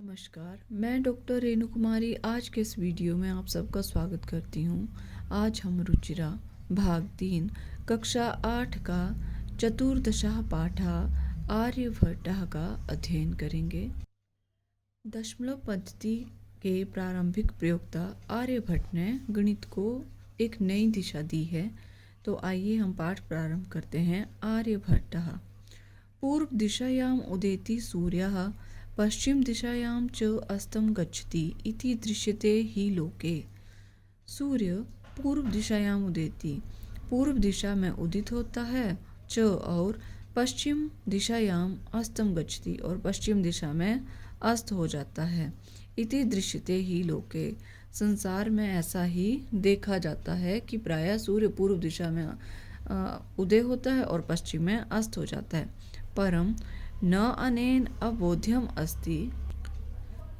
नमस्कार, मैं डॉक्टर रेणु कुमारी आज के इस वीडियो में आप सबका स्वागत करती हूँ। आज हम रुचिरा भाग 3 कक्षा 8 का चतुर्दशः पाठः आर्यभट्टः का अध्ययन करेंगे। दशमलव पद्धति के प्रारंभिक प्रयोक्ता आर्यभट्ट ने गणित को एक नई दिशा दी है। तो आइए हम पाठ प्रारंभ करते हैं। आर्यभट्टः पूर्व दिशायाम उदेति सूर्यः पश्चिम दिशायां च अस्तं गच्छति इति दृश्यते हि लोके। सूर्य पूर्व दिशायां उदेति, पूर्व दिशा में उदित होता है, च और पश्चिम दिशायां अस्तं गच्छति और पश्चिम दिशा में अस्त हो जाता है। इति दृश्यते हि लोके, संसार में ऐसा ही देखा जाता है कि प्रायः सूर्य पूर्व दिशा में उदय होता है और पश्चिम में अस्त हो जाता है। परम न अनेन अबोध्यम अस्ति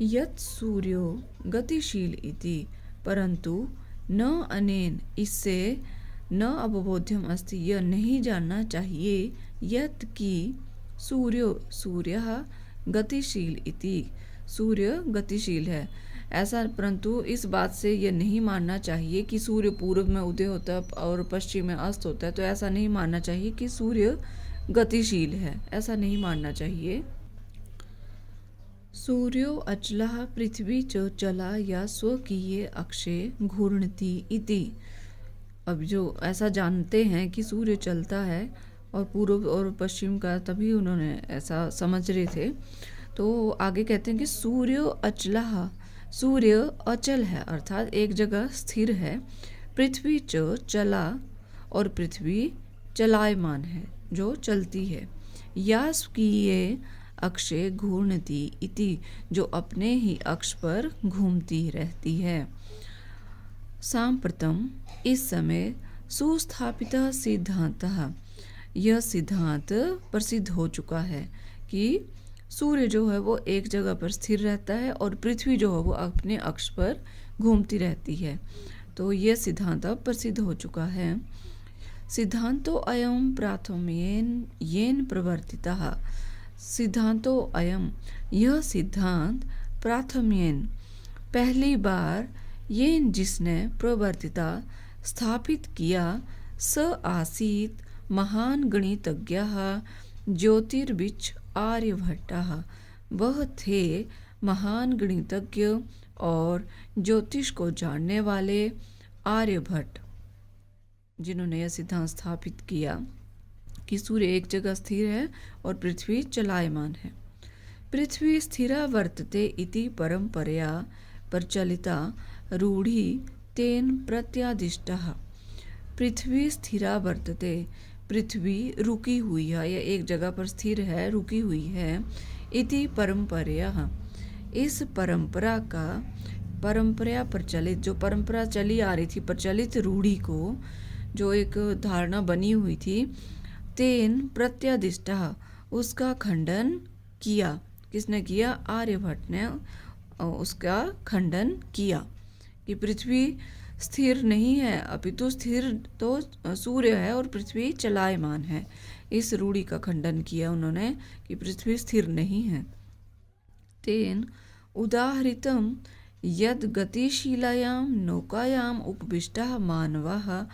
यत् सूर्यो गतिशील इति, परंतु न अनेन इससे न अबोध्यम अस्ति यह नहीं जानना चाहिए यत् कि सूर्यः गतिशील इति, सूर्य गतिशील है ऐसा, परंतु इस बात से यह नहीं मानना चाहिए कि सूर्य पूर्व में उदय होता है और पश्चिम में अस्त होता है। तो ऐसा नहीं मानना चाहिए कि सूर्य गतिशील है, ऐसा नहीं मानना चाहिए। सूर्यो अचलः पृथ्वी च चला या स्वकीय अक्षे घूर्णति इति। अब जो ऐसा जानते हैं कि सूर्य चलता है और पूर्व और पश्चिम का, तभी उन्होंने ऐसा समझ रहे थे। तो आगे कहते हैं कि सूर्यो अचलः, सूर्य अचल है अर्थात एक जगह स्थिर है। पृथ्वी च चला और पृथ्वी चलायमान है जो चलती है। या स्वकीय अक्षे घूर्णति इति, जो अपने ही अक्ष पर घूमती रहती है। सांप्रतम इस समय सुस्थापित सिद्धांतः, यह सिद्धांत प्रसिद्ध हो चुका है कि सूर्य जो है वो एक जगह पर स्थिर रहता है और पृथ्वी जो है वो अपने अक्ष पर घूमती रहती है। तो यह सिद्धांत अब प्रसिद्ध हो चुका है। सिद्धांतो अयम प्राथम्येन येन प्रवर्तितः, सिद्धांतो अयम यह सिद्धांत प्राथम्येन पहली बार येन जिसने प्रवर्तिता स्थापित किया, स आसीत महान गणितज्ञः ज्योतिर्बिज आर्यभट्टः, वह थे महान गणितज्ञ और ज्योतिष को जानने वाले आर्यभट्ट, जिन्होंने यह सिद्धांत स्थापित किया कि सूर्य एक जगह स्थिर है और पृथ्वी चलायमान है। पृथ्वी स्थिरा वर्तते इति परंपरया प्रचलिता रूढ़ी तेन प्रत्यादिष्टः, पृथ्वी स्थिरा वर्तते, पृथ्वी रुकी हुई है या एक जगह पर स्थिर है, रुकी हुई है। इति परंपरया, इस परंपरा का, परंपरा प्रचलित, जो परंपरा चली आ रही थी, प्रचलित रूढ़ी को, जो एक धारणा बनी हुई थी, तेन प्रत्यादिष्टः, उसका खंडन किया। किसने किया? आर्यभट्ट ने उसका खंडन किया कि पृथ्वी स्थिर नहीं है, अपितु स्थिर तो सूर्य है और पृथ्वी चलायमान है। इस रूढ़ी का खंडन किया उन्होंने कि पृथ्वी स्थिर नहीं है। तेन उदाहृतम यद गतिशीलायां नौकायां उपविष्टः मानवः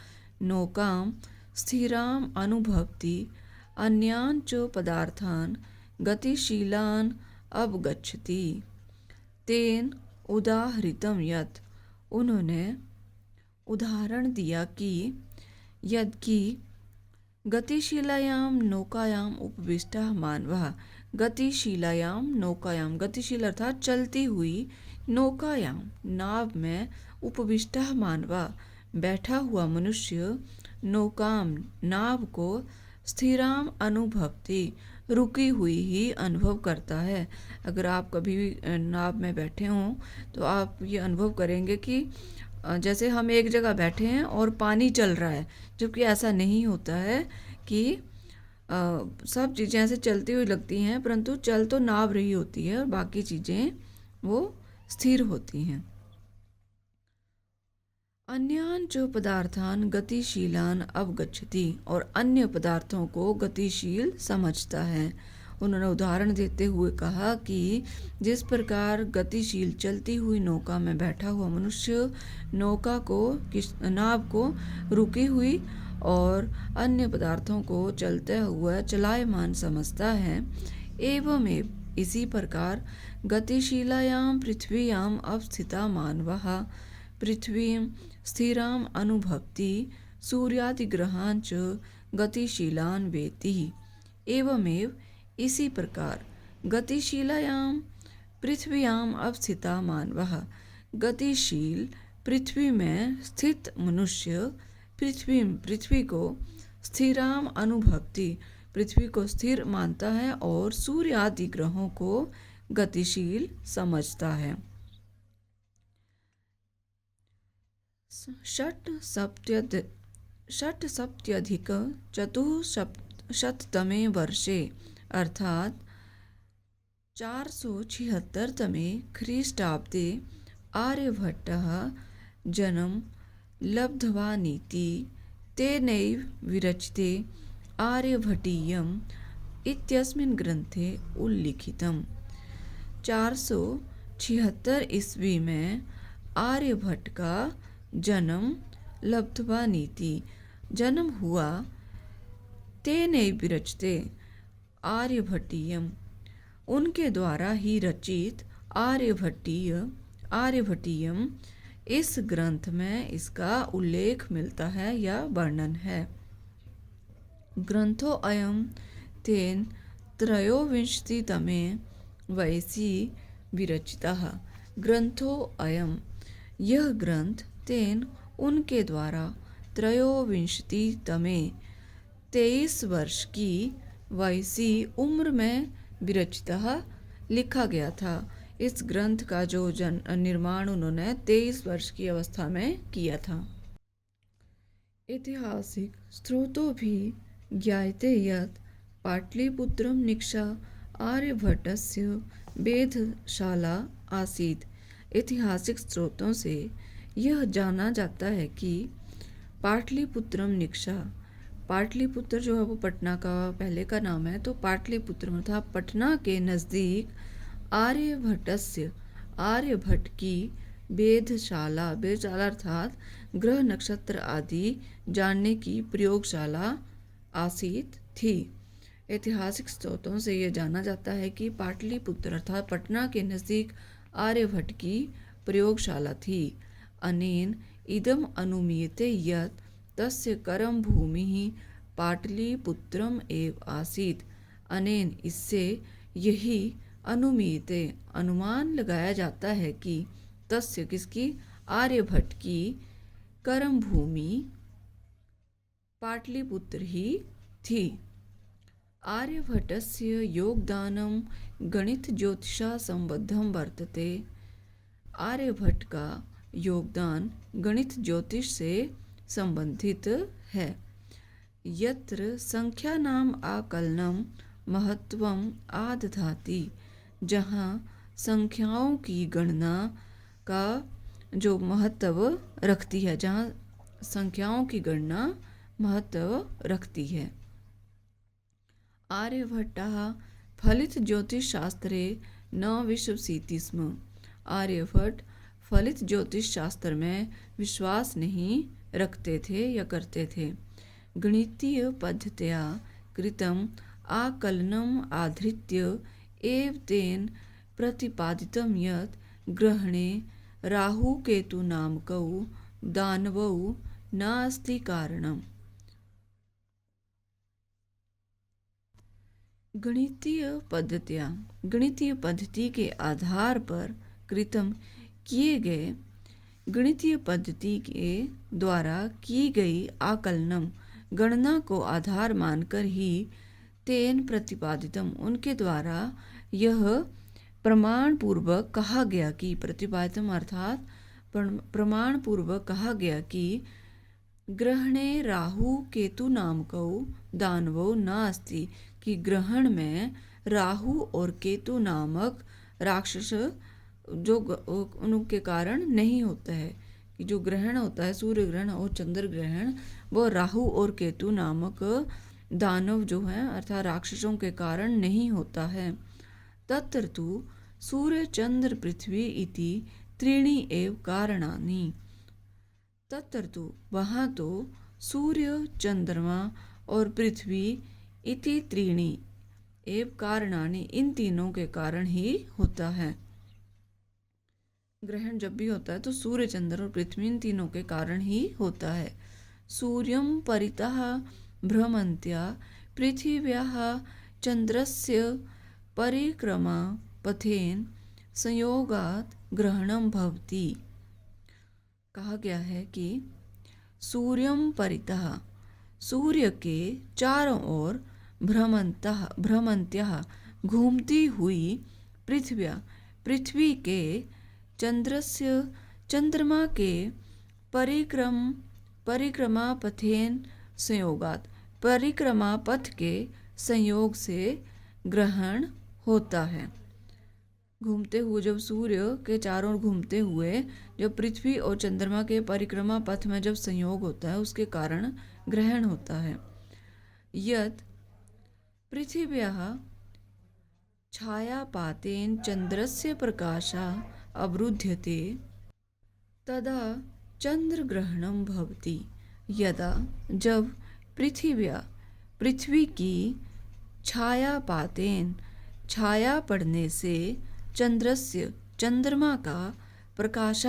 नौकां स्थिराम् अनुभवति अन्यान् च पदार्थान् गतिशीलान् अवगच्छति। तेन उदाहृतम यत्, उन्होंने उदाहरण दिया कि यदि गतिशीलायां नौकायां उपविष्टः मानवः, गतिशीलायां नौकायां, गतिशील अर्थात चलती हुई, नौकायां नाव में, उपविष्टः मानवः बैठा हुआ मनुष्य, नौकाम नाव को, स्थिराम अनुभवति रुकी हुई ही अनुभव करता है। अगर आप कभी भी नाव में बैठे हों तो आप ये अनुभव करेंगे कि जैसे हम एक जगह बैठे हैं और पानी चल रहा है, जबकि ऐसा नहीं होता है कि सब चीज़ें ऐसे चलती हुई लगती हैं, परंतु चल तो नाव रही होती है और बाकी चीज़ें वो स्थिर होती हैं। अन्यान जो पदार्थान गतिशीलान अवगच्छति, और अन्य पदार्थों को गतिशील समझता है। उन्होंने उदाहरण देते हुए कहा कि जिस प्रकार गतिशील चलती हुई नौका में बैठा हुआ मनुष्य नौका को नाव को रुकी हुई और अन्य पदार्थों को चलते हुए चलायमान समझता है, एवं इसी प्रकार गतिशीलायां पृथ्व्याम् अवस्थिता मानवः पृथ्वीं स्थिराम् अनुभवति सूर्यादिग्रहान् च गतिशीलान् वेति। एवमेव इसी प्रकार गतिशीलायां पृथ्व्याम् अवस्थिता मानवः गतिशील पृथ्वी में स्थित मनुष्य पृथ्वी को स्थिराम अनुभवति पृथ्वी को स्थिर मानता है और सूर्य आदि ग्रहों को गतिशील समझता है। षट्सप्त्यधिक चतुःशततमे वर्षे अर्थात 476तमे ख्रीष्टाब्दे आर्यभट्टः जन्म लब्धवानिति तेनैव विरचिते आर्यभटीयम् इत्यस्मिन् ग्रंथे उल्लिखितम्। 476 ईस्वी में आर्यभट्ट का जन्म लब्धवानिति जन्म हुआ, तेनैव विरचिते आर्यभटीयम् उनके द्वारा ही रचित आर्यभटीयम् इस ग्रंथ में इसका उल्लेख मिलता है या वर्णन है। ग्रंथो अयं तेन त्रयोविंशतितमे वयसि विरचितः। ग्रंथो अयं यह ग्रंथ तेन उनके द्वारा त्रयोविंशतितमे 23 वर्ष की वयसी उम्र में विरचितः लिखा गया था। इस ग्रंथ का जो निर्माण उन्होंने 23 वर्ष की अवस्था में किया था। ऐतिहासिक स्रोतों भी ज्ञायते यत् पाटलिपुत्रम निक्षा आर्यभट्टस्य वेधशाला आसीत्। ऐतिहासिक स्रोतों से यह जाना जाता है कि पाटलिपुत्रम निक्षा, पाटलिपुत्र जो है वो पटना का पहले का नाम है, तो पाटलिपुत्र में था पटना के नज़दीक आर्यभट्टस्य आर्यभट्ट की वेधशाला, वेधशाला अर्थात ग्रह नक्षत्र आदि जानने की प्रयोगशाला आसीत थी। ऐतिहासिक स्रोतों से यह जाना जाता है कि पाटलिपुत्र अर्थात पटना के नज़दीक आर्यभट्ट की प्रयोगशाला थी। अनेन इदम अनुमीयते यत् तस्य कर्म भूमि पाटलिपुत्रम एव आसीत। अनेन इससे यही अनुमीयते अनुमान लगाया जाता है कि तस्य किसकी आर्यभट्ट की कर्म भूमि पाटलिपुत्र ही थी। आर्यभट्टस्य योगदानं गणित ज्योतिषा संबद्धं वर्तते। आर्यभट्ट का योगदान गणित ज्योतिष से संबंधित है। यत्र संख्यानाम आकलनम महत्वम आदधाति, जहाँ संख्याओं की गणना का जो महत्व रखती है, जहाँ संख्याओं की गणना महत्व रखती है। आर्यभट्टः फलित ज्योतिष शास्त्रे न विश्वसीति स्म। आर्यभट्ट फलित ज्योतिष शास्त्र में विश्वास नहीं रखते थे या करते थे। गणितीय पद्धत्या कृतम् आकलनम् आधृत्य एव तेन प्रतिपादितं यत् ग्रहणे राहु केतु नामकौ दानवौ नास्ति कारणम्। गणितीय पद्धति के आधार पर कृतम किए गए, गणितीय पद्धति के द्वारा की गई आकलनम गणना को आधार मानकर ही तेन प्रतिपादितम उनके द्वारा यह प्रमाण पूर्वक कहा गया कि, प्रतिपादितम अर्थात प्रमाण पूर्वक कहा गया कि ग्रहणे राहु केतु नामकौ दानवो नास्ति, कि ग्रहण में राहु और केतु नामक राक्षस जो उनके कारण नहीं होता है, कि जो ग्रहण होता है सूर्य ग्रहण और चंद्र ग्रहण, वो राहु और केतु नामक दानव जो हैं अर्थात राक्षसों के कारण नहीं होता है। तत्र तु सूर्य चंद्र पृथ्वी इति त्रीणि एव कारणानि। तत्र तु वहाँ तो सूर्य चंद्रमा और पृथ्वी इति त्रीणि एव कारणानि इन तीनों के कारण ही होता है। ग्रहण जब भी होता है तो सूर्य चंद्र और पृथ्वी इन तीनों के कारण ही होता है। सूर्यं परितः भ्रमन्त्या पृथिव्याः चंद्रस्य परिक्रमा पथेन संयोगात् ग्रहणं भवति। कहा गया है कि सूर्यं परितः सूर्य के चारों ओर भ्रमन्त्या घूमती हुई पृथ्वी के चंद्रस्य चंद्रमा के परिक्रमा पथेन संयोगात परिक्रमा पथ के संयोग से ग्रहण होता है। घूमते हुए जब सूर्य के चारों ओर घूमते हुए जब पृथ्वी और चंद्रमा के परिक्रमा पथ में जब संयोग होता है उसके कारण ग्रहण होता है। यत् पृथिव्याः छायापातेन चंद्रस्य प्रकाशः अवरुध्यते तदा चंद्रग्रहणं भवति। यदा जब पृथ्वी की छायापातेन छाया पड़ने से चंद्रमा का प्रकाश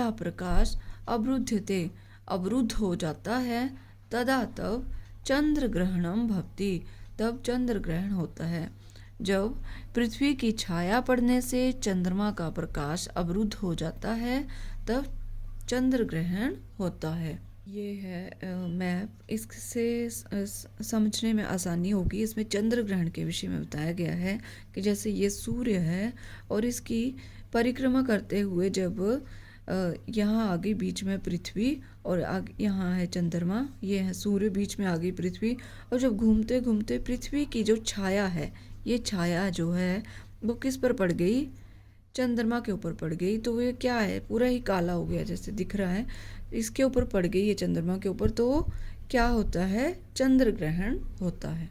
अवरुध्यते अवरुद्ध हो जाता है तदा तब चंद्र ग्रहणम भवति तब चंद्र ग्रहण होता है। जब पृथ्वी की छाया पड़ने से चंद्रमा का प्रकाश अवरुद्ध हो जाता है तब चंद्र ग्रहण होता है। ये है मैप। इससे समझने में आसानी होगी। इसमें चंद्र ग्रहण के विषय में बताया गया है कि जैसे ये सूर्य है और इसकी परिक्रमा करते हुए जब यहाँ आगे बीच में पृथ्वी और यहाँ है चंद्रमा, ये है सूर्य, बीच में आगे पृथ्वी, और जब घूमते घूमते पृथ्वी की जो छाया है, ये छाया जो है वो किस पर पड़ गई? चंद्रमा के ऊपर पड़ गई। तो ये क्या है? पूरा ही काला हो गया जैसे दिख रहा है, इसके ऊपर पड़ गई है चंद्रमा के ऊपर, तो क्या होता है? चंद्र ग्रहण होता है।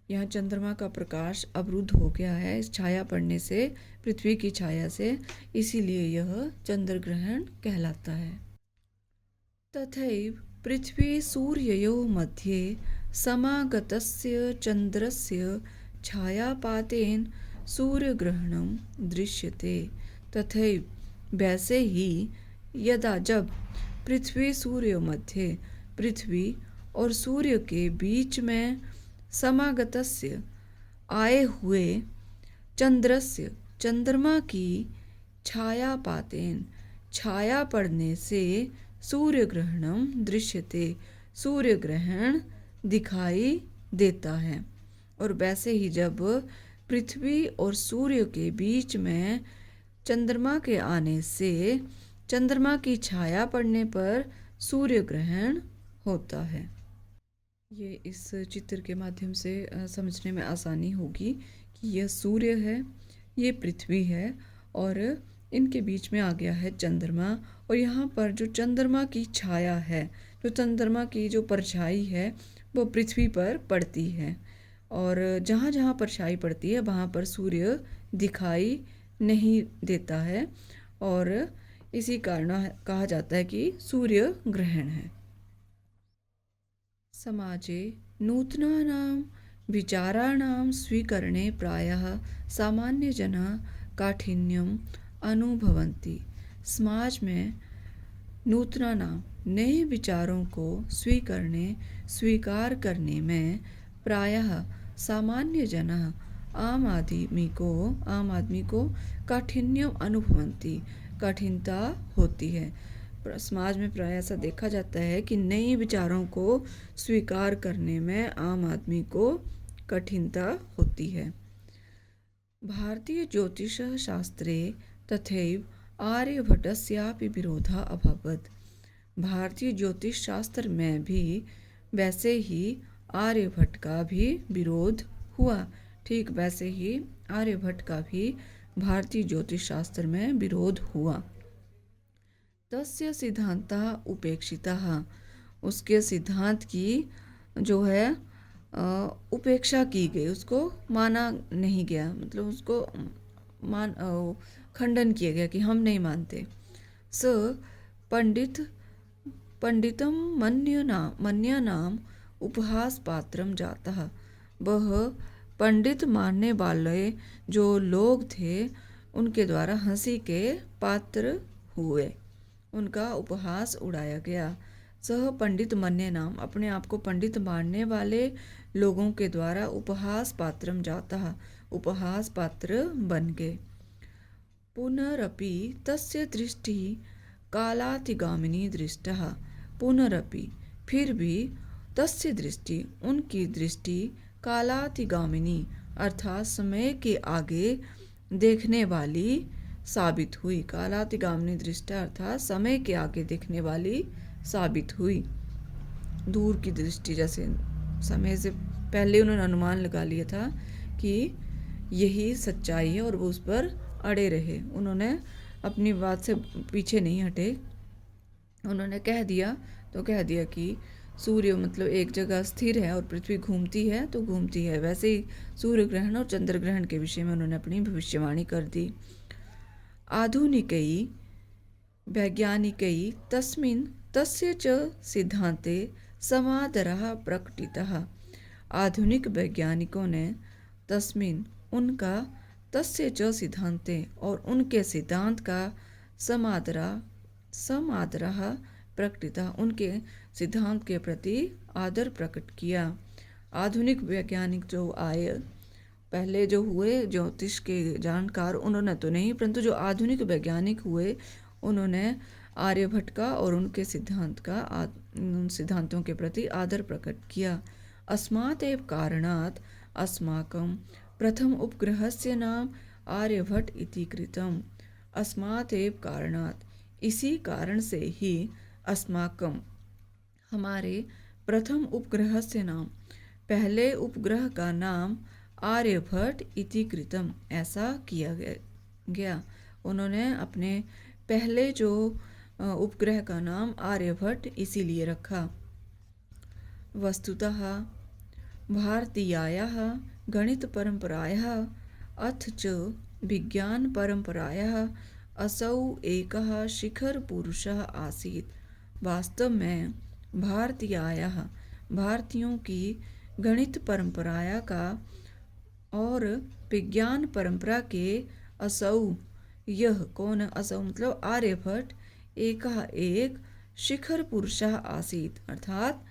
यहाँ चंद्रमा का प्रकाश अवरुद्ध हो गया है इस छाया पड़ने से, पृथ्वी की छाया से, इसीलिए यह चंद्र ग्रहण कहलाता है। तथैव पृथ्वी सूर्ययोः मध्ये समागतस्य चंद्रस्य छायापातेन सूर्यग्रहणं दृश्यते। तथैव वैसे ही यदा जब पृथ्वी सूर्य मध्य पृथ्वी और सूर्य के बीच में समागतस्य आए हुए चंद्रस्य चंद्रमा की छायापातेन छाया पड़ने से सूर्य ग्रहणम दृश्यते सूर्य ग्रहण दिखाई देता है। और वैसे ही जब पृथ्वी और सूर्य के बीच में चंद्रमा के आने से चंद्रमा की छाया पड़ने पर सूर्य ग्रहण होता है। ये इस चित्र के माध्यम से समझने में आसानी होगी कि यह सूर्य है, ये पृथ्वी है और इनके बीच में आ गया है चंद्रमा, और यहाँ पर जो चंद्रमा की छाया है, जो चंद्रमा की जो परछाई है वो पृथ्वी पर पड़ती है, और जहाँ जहाँ परछाई पड़ती है वहाँ पर सूर्य दिखाई नहीं देता है, और इसी कारण कहा जाता है कि सूर्य ग्रहण है। समाजे नूतनानां विचाराणां स्वीकरणे प्रायः सामान्यजनाः काठिन्यम अनुभवन्ति। समाज में नूतनानां नए विचारों को स्वीकार करने में प्रायः सामान्य जन आम आदमी को काठिन्यम अनुभवन्ति कठिनता होती है। समाज में प्राय ऐसा देखा जाता है कि नए विचारों को स्वीकार करने में आम आदमी को कठिनता होती है। भारतीय ज्योतिष शास्त्रे तथैव आर्यभट्टस्यापि विरोधः अभवत्। भारतीय ज्योतिष शास्त्र में भी वैसे ही आर्यभट्ट का भी विरोध हुआ। ठीक वैसे ही आर्यभट्ट का भी भारतीय ज्योतिष शास्त्र में विरोध हुआ। तस्य सिद्धांतः उपेक्षितः, उसके सिद्धांत की जो है उपेक्षा की गई, उसको माना नहीं गया, मतलब उसको खंडन किया गया कि हम नहीं मानते। स पंडित पंडितम मन्यनाम उपहास पात्रम जाता। वह पंडित मानने वाले जो लोग थे उनके द्वारा हंसी के पात्र हुए, उनका उपहास उड़ाया गया। सह पंडित मन्य नाम, अपने आप को पंडित मानने वाले लोगों के द्वारा उपहास पात्रम जाता, उपहास पात्र बन गए। पुनरपि तस्य दृष्टि कालातिगामिनी दृष्टः। पुनरपि, फिर भी, तस्य दृष्टि, उनकी दृष्टि, कालातिगामिनी अर्थात समय के आगे देखने वाली साबित हुई। कालातिगामिनी दृष्टि अर्थात समय के आगे देखने वाली साबित हुई। दूर की दृष्टि, जैसे समय से पहले उन्होंने अनुमान लगा लिया था कि यही सच्चाई है और वो उस पर अड़े रहे। उन्होंने अपनी बात से पीछे नहीं हटे। उन्होंने कह दिया तो कह दिया कि सूर्य मतलब एक जगह स्थिर है और पृथ्वी घूमती है तो घूमती है। वैसे ही सूर्य ग्रहण और चंद्र ग्रहण के विषय में उन्होंने अपनी भविष्यवाणी कर दी। आधुनिकै वैज्ञानिकै तस्मिन् तस्य च सिद्धांते समादरः प्रकटितः। आधुनिक वैज्ञानिकों ने तस्मिन्, उनका, तस्य च सिद्धांते, और उनके सिद्धांत का, समादरः प्रकटितः, उनके सिद्धांत के प्रति आदर प्रकट किया। आधुनिक वैज्ञानिक जो आए, पहले जो हुए ज्योतिष के जानकार उन्होंने तो नहीं, परंतु जो आधुनिक वैज्ञानिक हुए उन्होंने आर्यभट्ट का और उनके उन सिद्धांतों के प्रति आदर प्रकट किया। अस्मात् एव कारणात् अस्माकं प्रथम उपग्रहस्य नाम आर्यभट्ट इति कृतम्। अस्मात् एव कारणात्, इसी कारण से ही, अस्माकं, हमारे, प्रथम उपग्रह से नाम, पहले उपग्रह का नाम, आर्यभट्ट इति कृतम, ऐसा किया गया। उन्होंने अपने पहले जो उपग्रह का नाम आर्यभट्ट इसीलिए रखा। वस्तुतः भारतीयायाः गणितपरम्परायाः अथ च विज्ञानपरम्परायाः असौ एकः शिखरपुरुषः आसीत्। वास्तव में भारतीयायाः, भारतीयों की गणित परंपराया का और विज्ञान परंपरा के असौ, यह कौन, असौ मतलब आर्यभट्ट, एक शिखर पुरुषः आसीत अर्थात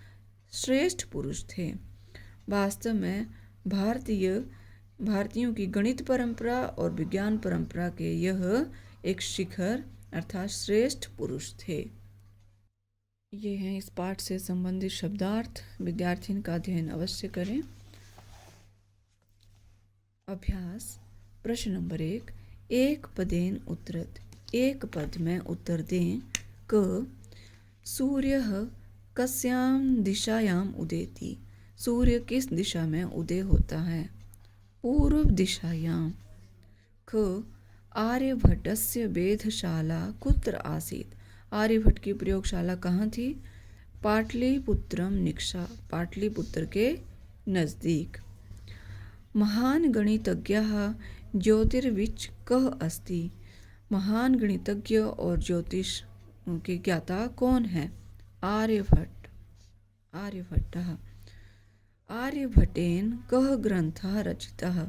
श्रेष्ठ पुरुष थे। वास्तव में भारतीयों की गणित परंपरा और विज्ञान परंपरा के यह एक शिखर अर्थात श्रेष्ठ पुरुष थे। ये हैं इस पाठ से संबंधित शब्दार्थ। विद्यार्थी इनका अध्ययन अवश्य करें। अभ्यास प्रश्न नंबर 1, एक पदेन उत्तरत, एक पद में उत्तर दें। क सूर्यः कस्यां दिशायां उदेति, सूर्य किस दिशा में उदय होता है? पूर्व दिशायां। ख आर्यभट्टस्य वेधशाला कुत्र आसीत्, आर्यभट्ट की प्रयोगशाला कहाँ थी? पाटलिपुत्रम निक्षा, पाटलिपुत्र के नज़दीक। महान गणितज्ञः ज्योतिर्विच कः अस्ति, महान गणितज्ञ और ज्योतिष के ज्ञाता कौन है? आर्यभट्ट, आर्यभट्टः। आर्यभट्टेन कः ग्रंथः रचितः,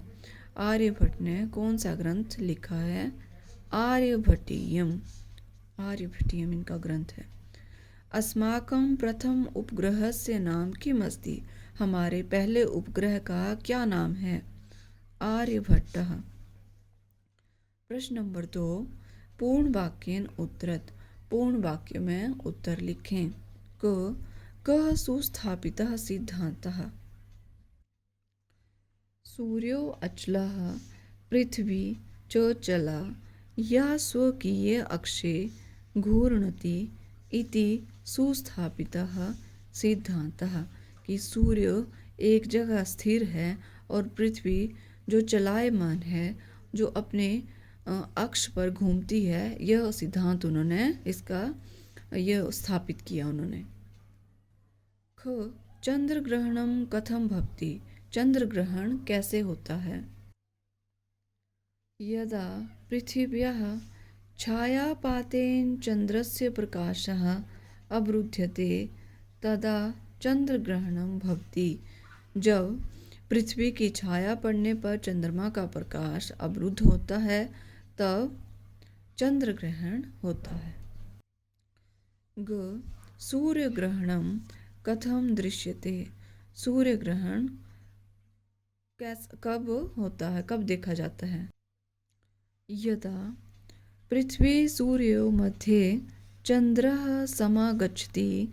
आर्यभट्ट ने कौन सा ग्रंथ लिखा है? आर्यभट्टीयम, आर्यभट्टीयम इनका ग्रंथ है। अस्माकं प्रथम उपग्रहस्य नाम किम अस्ति, हमारे पहले उपग्रह का क्या नाम है? आर्यभट्टः। प्रश्न नंबर 2, पूर्ण वाक्येन उत्तरत, पूर्ण वाक्य में उत्तर लिखें। कः सुस्थापितः सिद्धान्तः, सूर्यो अचलः पृथ्वी च चला या स्वकीय अक्षे घूर्णति इति सुस्थापितः सिद्धान्तः, कि सूर्य एक जगह स्थिर है और पृथ्वी जो चलायमान है, जो अपने अक्ष पर घूमती है, यह सिद्धांत उन्होंने इसका यह स्थापित किया उन्होंने। ख चंद्र ग्रहणम कथम भवति, चंद्र ग्रहण कैसे होता है। यदा पृथिव्याः छायापातेन चंद्रस्य प्रकाशः अवरुध्यते तदा चंद्रग्रहणम भवति। जब पृथ्वी की छाया पड़ने पर चंद्रमा का प्रकाश अवरुद्ध होता है तब चंद्र ग्रहण होता है। ग सूर्य ग्रहणम कथम दृश्यते, सूर्य ग्रहण कब होता है, कब देखा जाता है। यदा पृथ्वी सूर्यो मध्ये चंद्रः समागच्छति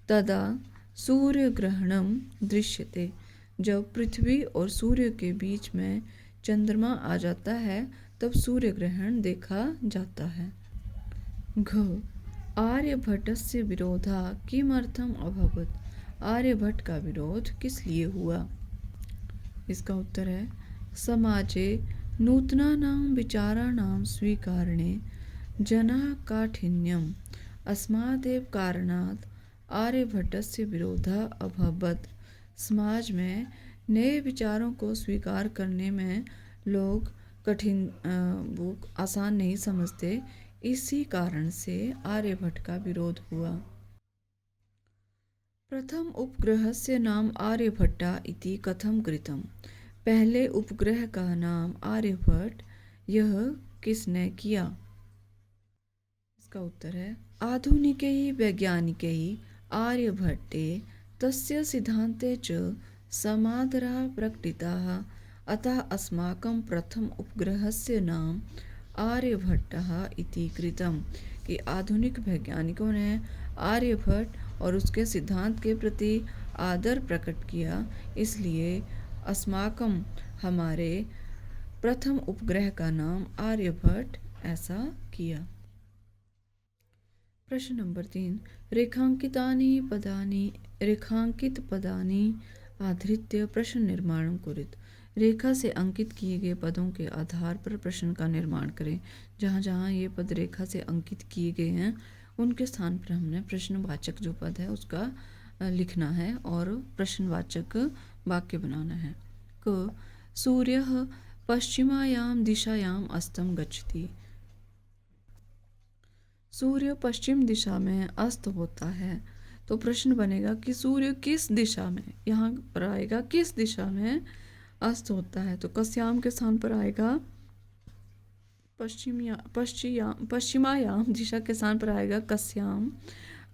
तदा सूर्य ग्रहणम दृश्यते। जब पृथ्वी और सूर्य के बीच में चंद्रमा आ जाता है तब सूर्य ग्रहण देखा जाता है। घ आर्यभट्टस्य विरोधा किमर्थम अभवत्, आर्यभट्ट का विरोध किस लिए हुआ। इसका उत्तर है समाजे नूतनानां विचाराणां स्वीकारणे जनः काठिन्यम् अस्मादेव कारणात् आर्यभट्टस्य विरोधा अभवत्। समाज में नए विचारों को स्वीकार करने में लोग वो आसान नहीं समझते, इसी कारण से आर्यभट्ट का विरोध हुआ। प्रथम उपग्रहस्य नाम आर्यभट्टा इति कथम कृतम, पहले उपग्रह का नाम आर्यभट्ट यह किसने किया। इसका उत्तर है आधुनिकै वैज्ञानिकै आर्यभट्टे तस्य सिद्धान्ते च समादरः प्रकटिताः अतः अस्माकं प्रथम उपग्रहस्य नाम आर्यभट्टः इति कृतम, कि आधुनिक वैज्ञानिकों ने आर्यभट्ट और उसके सिद्धांत के प्रति आदर प्रकट किया, इसलिए अस्माकम हमारे प्रथम उपग्रह का नाम आर्यभट्ट ऐसा किया। प्रश्न नंबर 3, रेखांकित पदानि आधृत्य प्रश्न निर्माणं कुरुत, रेखा से अंकित किए गए पदों के आधार पर प्रश्न का निर्माण करें। जहाँ जहाँ ये पद रेखा से अंकित किए गए हैं उनके स्थान पर हमने प्रश्नवाचक जो पद है उसका लिखना है और प्रश्नवाचक वाक्य बनाना है। क सूर्यः पश्चिमायां दिशायां अस्तं गच्छति, सूर्य पश्चिम दिशा में अस्त होता है। तो प्रश्न बनेगा कि सूर्य किस दिशा में, यहाँ पर आएगा किस दिशा में अस्त होता है। तो कस्याम के स्थान पर आएगा पश्चिमायाम दिशा के स्थान पर आएगा कस्याम,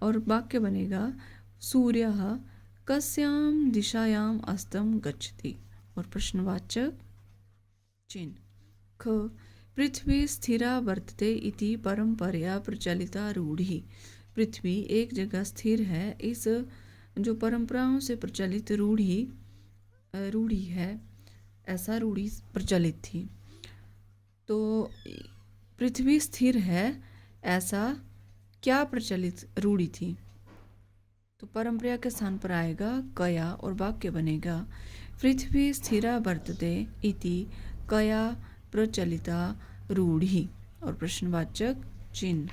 और वाक्य बनेगा सूर्यः कस्याम दिशायाम अस्तम गच्छति, और प्रश्नवाचक चिन्ह। ख पृथ्वी स्थिरा वर्तते इति परंपरया प्रचलिता रूढ़ि, पृथ्वी एक जगह स्थिर है, इस जो परंपराओं से प्रचलित रूढ़ी है, ऐसा रूढ़ी प्रचलित थी। तो पृथ्वी स्थिर है ऐसा क्या प्रचलित रूढ़ी थी। तो परंपरा के स्थान पर आएगा कया और वाक्य बनेगा पृथ्वी स्थिरा वर्तते इति कया प्रचलिता रूढ़ि, और प्रश्नवाचक चिन्ह।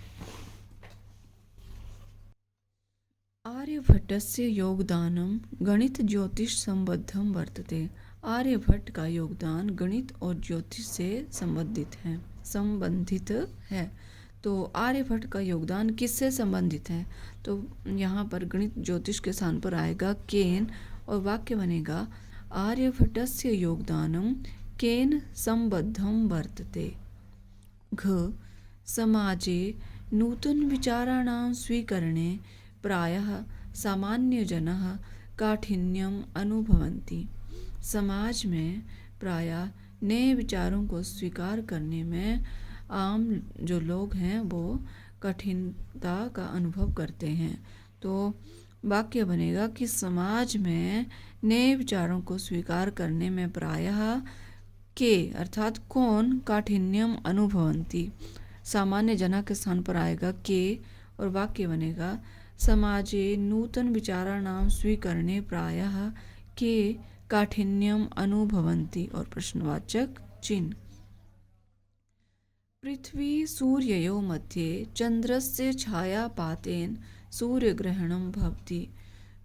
आर्यभट्टस्य योगदानम गणित ज्योतिष संबद्धम वर्तते, आर्यभट्ट का योगदान गणित और ज्योतिष से संबंधित है। तो आर्यभट्ट का योगदान किससे संबंधित है, तो यहाँ पर गणित ज्योतिष के स्थान पर आएगा केन, और वाक्य बनेगा आर्यभट्टस्य योगदानम केन संबद्धम वर्तते। घ समाजे नूतन विचाराणां स्वीकरणे प्रायः सामान्यजनः काठिन्यम अनुभवन्ति, समाज में प्रायः नए विचारों को स्वीकार करने में आम जो लोग हैं वो कठिनता का अनुभव करते हैं। तो वाक्य बनेगा कि समाज में नए विचारों को स्वीकार करने में प्रायः के अर्थात कौन काठिन्यम अनुभवन्ति, सामान्य जना के स्थान पर आएगा के, और वाक्य बनेगा समाजे नूतन विचाराणां स्वीकरणे प्रायः के काठिन्यम अनुभवन्ति, और प्रश्नवाचक चिन्ह। पृथ्वी सूर्ययोः मध्ये चंद्रस्य छायापातेन सूर्यग्रहणं भवति,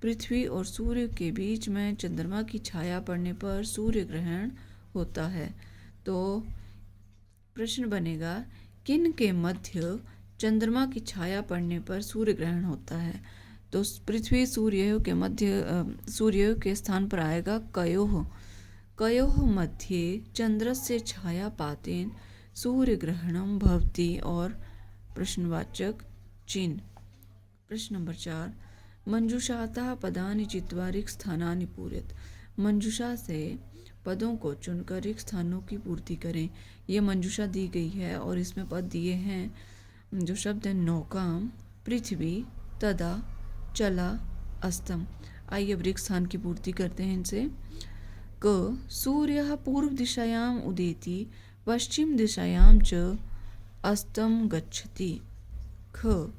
पृथ्वी और सूर्य के बीच में चंद्रमा की छाया पड़ने पर सूर्य ग्रहण होता है। तो प्रश्न बनेगा, किन के मध्य चंद्रमा की छाया पड़ने पर सूर्य ग्रहण होता है? तो पृथ्वी सूर्य के मध्य सूर्य के स्थान पर आएगा कयोः। कयोः मध्ये चंद्रस्य छाया पातेन सूर्य ग्रहणम भवति और प्रश्नवाचक चिन्ह। प्रश्न नंबर 4, मंजूषातः पदानि चित्वा रिक्त स्थानानि पूरयेत्। मंजूषा से पदों को चुनकर रिक्त स्थानों की पूर्ति करें। ये मंजूषा दी गई है और इसमें पद दिए हैं। जो शब्द है नौकाम, पृथ्वी, तदा, चला, अस्तम। आइए अब रिक्त स्थान की पूर्ति करते हैं इनसे। क सूर्यः पूर्व दिशायाम उदेति पश्चिम दिशायाम च अस्तम गच्छति। ख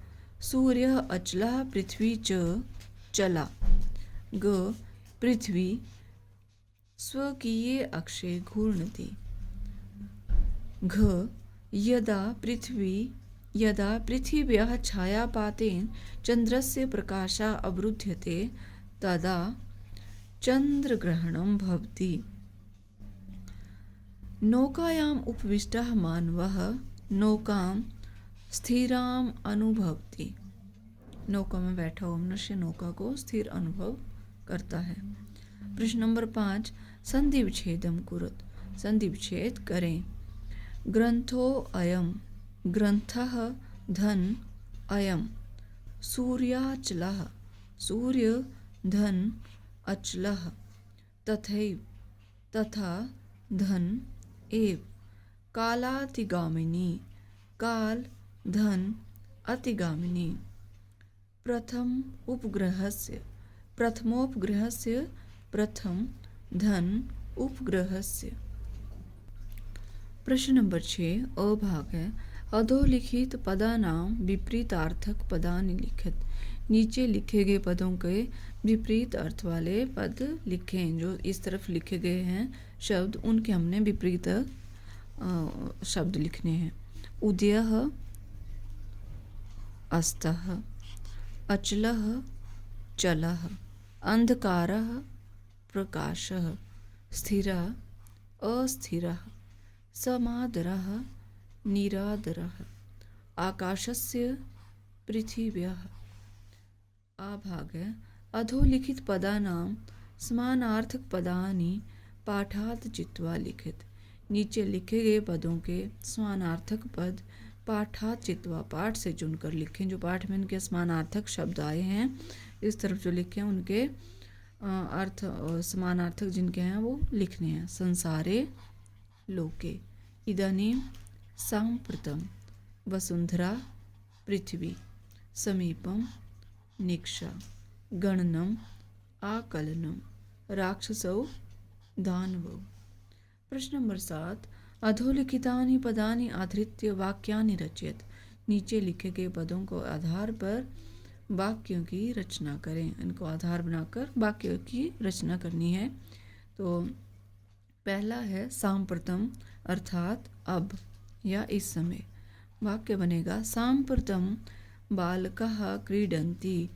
सूर्यः अचलः पृथ्वी च चला। ग पृथ्वी स्वकीये अक्षे घूर्णति। घ यदा पृथिव्याः छायापातेन चन्द्रस्य प्रकाशः अवरुध्यते तदा चन्द्रग्रहणं भवति। नौकायाम् उपविष्टः मानवः नौकां स्थिराम अनुभवति। नौका में बैठा हुआ मनुष्य नौका को स्थिर अनुभव करता है। प्रश्न नंबर 5, संधि विच्छेदम कुरुत। संधि विच्छेद करें। ग्रंथो अयम, ग्रंथः धन अयम, सूर्याचलः, सूर्य धन अचलः, तथैव, तथा धन एव, कालातिगामिनी, काल धन अतिगामिनी। प्रथम उपग्रहस्य, प्रथमोपग्रहस्य, प्रथम धन उपग्रहस्य। प्रश्न नंबर 6 अ भाग है। अधोलिखित पदानाम विपरीतार्थक पदानि लिखित। नीचे लिखे गए पदों के विपरीत अर्थ वाले पद लिखें। जो इस तरफ लिखे गए हैं शब्द, उनके हमने विपरीत शब्द लिखने हैं। उदयः, अस्तः, अचलः, चलः, अंधकारः, प्रकाशः, स्थिरः, अस्थिरः, समादरः, निरादरः, आकाशस्य, पृथिव्याः। आभाग है। अधोलिखित पदानां समानार्थक पदानि पाठात् चित्वा लिखित। नीचे लिखे गए पदों के समानार्थक पद पाठात् चित्वा, पाठ से चुनकर लिखें। जो पाठ में इनके समानार्थक शब्द आए हैं इस तरफ जो लिखे हैं उनके अर्थ समानार्थक जिनके हैं वो लिखने हैं। संसारे, लोके, इदानीं, सांप्रतम, वसुंधरा, पृथ्वी, समीपम, निक्षा, गणनम, आकलनम, राक्षसौ, दानवौ। प्रश्न नंबर 7, अधोलिखितानि पदानि आधृत्य वाक्यानि रचयेत्। नीचे लिखे गए पदों को आधार पर वाक्यों की रचना करें। इनको आधार बनाकर वाक्यों की रचना करनी है। तो पहला है सांप्रतम अर्थात अब या इस समय। वाक्य बनेगा सांप्रतम बालकाः क्रीडन्ति।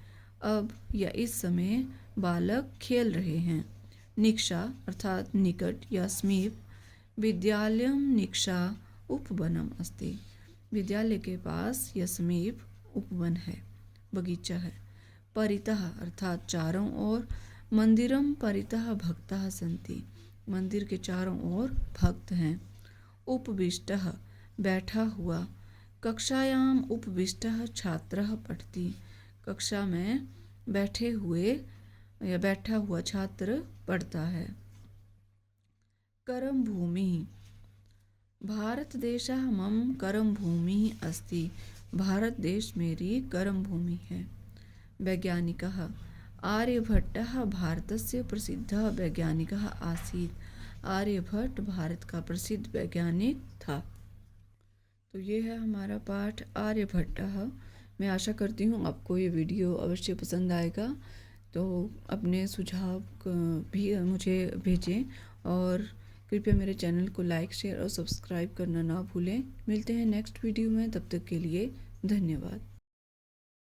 अब या इस समय बालक खेल रहे हैं। निक्षा अर्थात निकट या समीप। विद्यालयं निक्षा उपवनम अस्ति। विद्यालय के पास या समीप उपवन है, बगीचा है। परितः अर्थात चारों ओर। मंदिरम परितः भक्ताः सन्ति। मंदिर के चारों ओर भक्त हैं। उपविष्टः बैठा हुआ। कक्षायाम उपविष्टः छात्रः पठति। कक्षा में बैठे हुए या बैठा हुआ छात्र पढ़ता है। करम भूमि। भारत देशः मम करम भूमि अस्ति। भारत देश मेरी करम भूमि है। वैज्ञानिकः आर्यभट्टः भारतस्य प्रसिद्धः वैज्ञानिकः आसीत्। आर्यभट्ट भारत का प्रसिद्ध वैज्ञानिक था। तो ये है हमारा पाठ आर्यभट्टः। मैं आशा करती हूँ आपको ये वीडियो अवश्य पसंद आएगा। तो अपने सुझाव भी मुझे भेजें और कृपया मेरे चैनल को लाइक, शेयर और सब्सक्राइब करना ना भूलें। मिलते हैं नेक्स्ट वीडियो में, तब तक के लिए धन्यवाद।